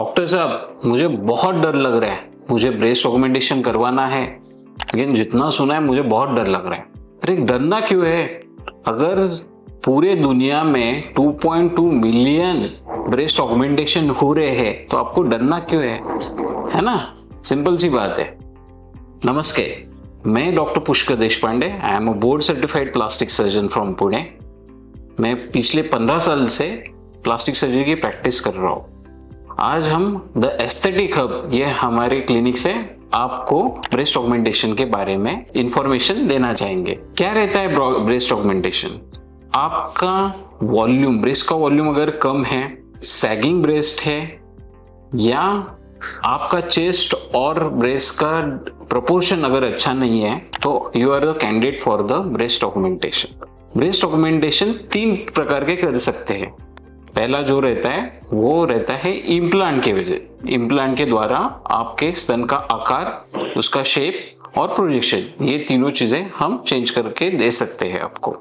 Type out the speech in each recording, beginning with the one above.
Doctor साहब मुझे बहुत डर लग रहा है, मुझे ब्रेस्ट ऑगमेंटेशन करवाना है, लेकिन जितना सुना है मुझे बहुत डर लग रहा है। अरे डरना क्यों है? अगर पूरे दुनिया में 2.2 मिलियन ब्रेस्ट ऑगमेंटेशन हो रहे हैं तो आपको डरना क्यों है ना? सिंपल सी बात है। नमस्ते, मैं doctor Pushkar Deshpande, I am a board certified plastic surgeon from Pune. मैं पिछले 15 साल से प्लास्टिक सर्जरी की प्रैक्टिस कर रहा हूँ। आज हम द एस्थेटिक हब, ये हमारे क्लिनिक से आपको ब्रेस्ट ऑगमेंटेशन के बारे में इंफॉर्मेशन देना चाहेंगे। क्या रहता है ब्रेस्ट ऑगमेंटेशन? आपका वॉल्यूम, ब्रेस्ट का वॉल्यूम अगर कम है, सैगिंग ब्रेस्ट है, या आपका चेस्ट और ब्रेस्ट का प्रोपोर्शन अगर अच्छा नहीं है, तो you are the candidate for the breast augmentation. Breast augmentation 3 प्रकार के कर सकते हैं। पहला जो रहता है वो रहता है इम्प्लांट के वजह। इम्प्लांट के द्वारा आपके स्तन का आकार, उसका शेप और प्रोजेक्शन, ये तीनों चीजें हम चेंज करके दे सकते हैं आपको।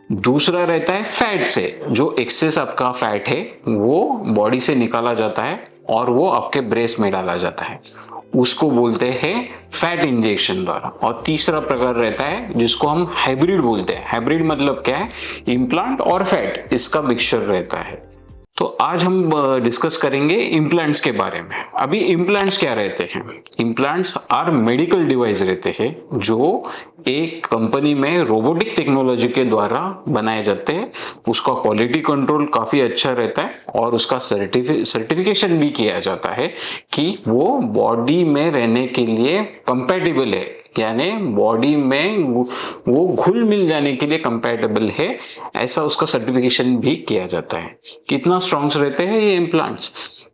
दूसरा रहता है फैट से, जो एक्सेस आपका फैट है वो बॉडी से निकाला जाता है और वो आपके ब्रेस्ट में डाला जाता है, उसको बोलते हैं फैट इंजेक्शन द्वारा। और तीसरा प्रकार रहता है जिसको हम हाइब्रिड बोलते हैं। हाइब्रिड मतलब क्या है? इम्प्लांट और फैट, इसका मिक्सचर रहता है। तो आज हम डिस्कस करेंगे इम्प्लांट्स के बारे में। अभी इम्प्लांट्स क्या रहते हैं? इम्प्लांट्स आर मेडिकल डिवाइस रहते हैं जो एक कंपनी में रोबोटिक टेक्नोलॉजी के द्वारा बनाए जाते हैं। उसका क्वालिटी कंट्रोल काफी अच्छा रहता है और उसका सर्टिफिकेशन भी किया जाता है कि वो बॉडी में रहने के लिए कंपैटिबल है, यानी बॉडी में वो घुल मिल जाने के लिए कंपैटिबल है, ऐसा उसका सर्टिफिकेशन भी किया जाता है। कितना स्ट्रॉन्ग रहते हैं ये इम्प्लांट्स?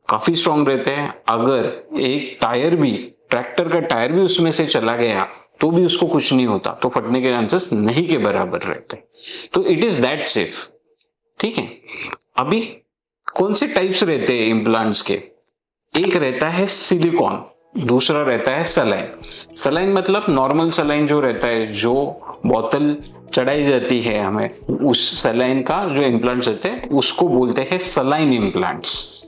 काफी स्ट्रॉन्ग रहते हैं। अगर एक टायर भी, ट्रैक्टर का टायर भी उसमें से चला गया तो भी उसको कुछ नहीं होता, तो फटने के चांसेस नहीं के बराबर रहते। तो इट इज दैट सेफ। ठीक है। अभी कौन से टाइप्स रहते हैं इम्प्लांट्स के? एक रहता है सिलिकॉन, दूसरा रहता है सलाइन। सलाइन मतलब नॉर्मल सलाइन जो रहता है, जो बोतल चढ़ाई जाती है हमें, उस सलाइन का जो इम्प्लांट्स रहते हैं उसको बोलते हैं सलाइन इम्प्लांट्स।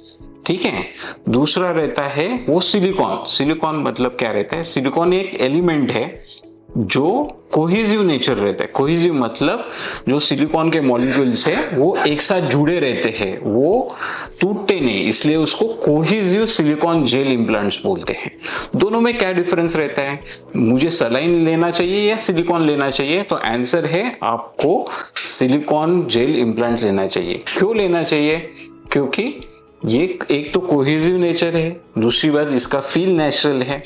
ठीक है। दूसरा रहता है वो सिलिकॉन। सिलिकॉन मतलब क्या रहता है? सिलिकॉन एक एलिमेंट है जो कोहेसिव नेचर रहता है। कोहेसिव मतलब जो सिलिकॉन के मॉलिक्यूल्स है वो एक साथ जुड़े रहते हैं, वो टूटते नहीं, इसलिए उसको कोहेसिव सिलिकॉन जेल इम्प्लांट्स बोलते हैं। दोनों में क्या डिफरेंस रहता है? मुझे सलाइन लेना चाहिए या सिलिकॉन लेना चाहिए? तो आंसर है आपको सिलिकॉन जेल इम्प्लांट लेना चाहिए। क्यों लेना चाहिए? क्योंकि ये एक तो कोहेसिव नेचर है, दूसरी बात इसका फील नेचुरल है,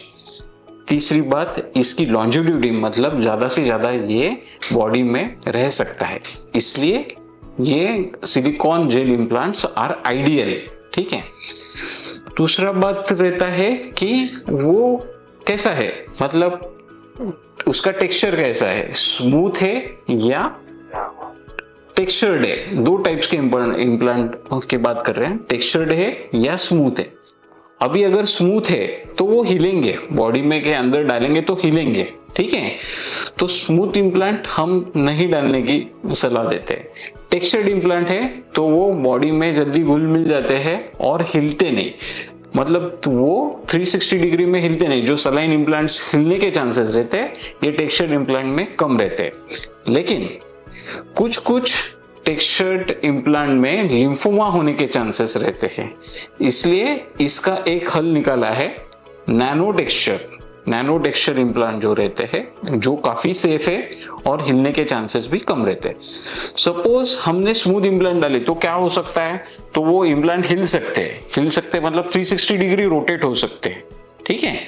तीसरी बात इसकी लॉन्जिविटी मतलब ज्यादा से ज्यादा ये बॉडी में रह सकता है, इसलिए ये silicone gel implants are ideal. ठीक है। दूसरा बात रहता है कि वो कैसा है, मतलब उसका टेक्सचर कैसा है, स्मूथ है या टेक्सचर्ड है। 2 टाइप्स के इम्प्लांट की बात कर रहे हैं, टेक्सचर्ड है या स्मूथ है। अभी अगर स्मूथ है तो वो हिलेंगे, बॉडी में के अंदर डालेंगे तो हिलेंगे। ठीक है। तो स्मूथ इम्प्लांट हम नहीं डालने की सलाह देते हैं। टेक्सचर्ड इम्प्लांट है तो वो बॉडी में जल्दी घुल मिल जाते हैं और हिलते नहीं, मतलब वो 360 डिग्री में हिलते नहीं। जो सलाइन इम्प्लांट्स हिलने के चांसेस रहते हैं, ये टेक्सचर्ड इम्प्लांट में कम रहते हैं। लेकिन कुछ टेक्सचर्ड इम्प्लांट में लिम्फोमा होने के चांसेस रहते हैं, इसलिए इसका एक हल निकाला है नैनो टेक्सचर इम्प्लांट जो रहते हैं, जो काफी सेफ है और हिलने के चांसेस भी कम रहते हैं। सपोज हमने स्मूथ इम्प्लांट डाले तो क्या हो सकता है? तो वो इम्प्लांट हिल सकते मतलब 360 डिग्री रोटेट हो सकते हैं। ठीक है।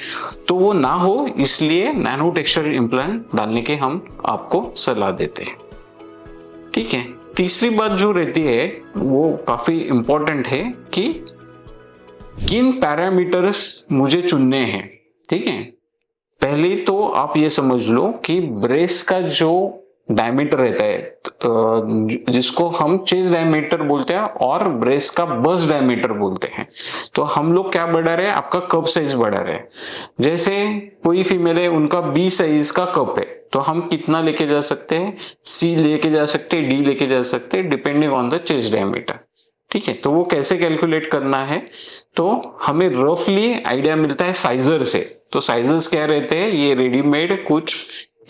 तो वो ना हो, इसलिए नैनो टेक्सचर इम्प्लांट डालने के हम आपको सलाह देते हैं। ठीक है। तीसरी बात जो रहती है वो काफी इंपॉर्टेंट है कि किन पैरामीटर्स मुझे चुनने हैं। ठीक है। पहले तो आप ये समझ लो कि ब्रेस्ट का जो डायमीटर रहता है, जिसको हम चेस्ट डायमीटर बोलते हैं और ब्रेस्ट का बस्ट डायमीटर बोलते हैं, तो हम लोग क्या बढ़ा रहे हैं? आपका कप साइज बढ़ा रहे हैं। जैसे कोई फीमेल है, उनका बी साइज का कप है, तो हम कितना लेके जा सकते हैं? सी लेके जा सकते हैं, डी लेके जा सकते हैं, depending on the chest diameter. ठीक है, तो वो कैसे कैलकुलेट करना है, तो हमें रफली आइडिया मिलता है साइजर से। तो साइजर्स क्या रहते हैं, ये रेडीमेड कुछ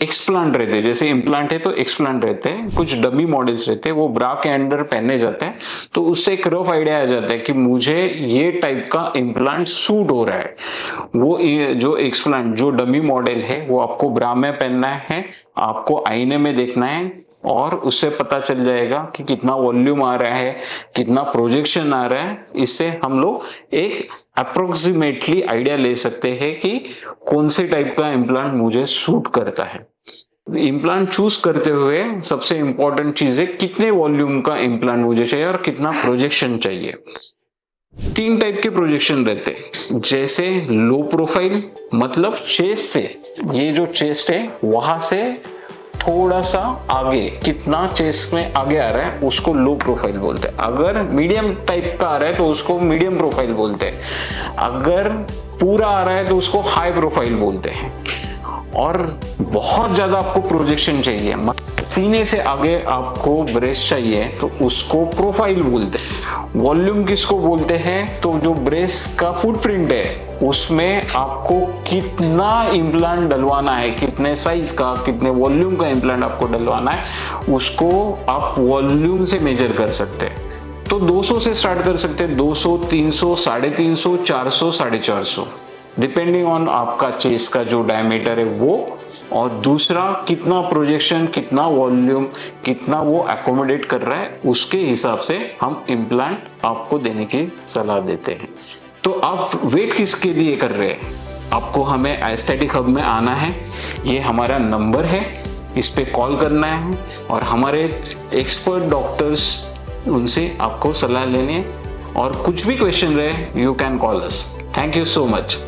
एक्सप्लांट रहते हैं, जैसे इम्प्लांट है तो एक्सप्लांट रहते हैं, कुछ डमी मॉडल्स रहते हैं, वो ब्रा के अंदर पहने जाते हैं। तो उससे एक रफ आइडिया आ जाता है कि मुझे ये टाइप का इम्प्लांट सूट हो रहा है। वो जो एक्सप्लांट, जो डमी मॉडल है, वो आपको ब्रा में पहनना है, आपको आईने में देखना है, और उससे पता चल जाएगा कि कितना वॉल्यूम आ रहा है, कितना प्रोजेक्शन आ रहा है। इससे हम लोग एक अप्रोक्सीमेटली आइडिया ले सकते हैं कि कौन से टाइप का इम्प्लांट मुझे सूट करता है। इम्प्लांट चूज करते हुए सबसे इंपॉर्टेंट चीज है कितने वॉल्यूम का इम्प्लांट मुझे चाहिए और कितना प्रोजेक्शन चाहिए। 3 टाइप के प्रोजेक्शन रहते हैं, जैसे लो प्रोफाइल, मतलब चेस्ट से, ये जो चेस्ट है वहां से थोड़ा सा आगे, कितना चेस्ट में आगे आ रहा है उसको लो प्रोफाइल बोलते हैं। अगर मीडियम टाइप का आ रहा है तो उसको मीडियम प्रोफाइल बोलते हैं। अगर पूरा आ रहा है तो उसको हाई प्रोफाइल बोलते हैं। और बहुत ज्यादा आपको प्रोजेक्शन चाहिए, सीने से आगे आपको ब्रेस्ट चाहिए, तो उसको प्रोफाइल बोलते हैं। वॉल्यूम किसको बोलते हैं, तो जो ब्रेस्ट का फुटप्रिंट है उसमें आपको कितना इम्प्लांट डलवाना है, कितने साइज का, कितने वॉल्यूम का इम्प्लांट आपको डलवाना है, उसको आप वॉल्यूम से मेजर कर सकते हैं। तो 200 से स्टार्ट कर सकते हैं, 200, 300, 350, 400, 450, डिपेंडिंग ऑन आपका चेस्ट का जो डायमीटर है वो, और दूसरा कितना प्रोजेक्शन, कितना वॉल्यूम, कितना वो अकोमोडेट कर रहा है, उसके हिसाब से हम इम्प्लांट आपको देने की सलाह देते हैं। तो आप वेट किसके लिए कर रहे हैं, आपको हमें एस्थेटिक हब में आना है, ये हमारा नंबर है, इस पे कॉल करना है, और हमारे एक्सपर्ट डॉक्टर्स, उनसे आपको सलाह लेनी है, और कुछ भी क्वेश्चन रहे you can call us. Thank you so much.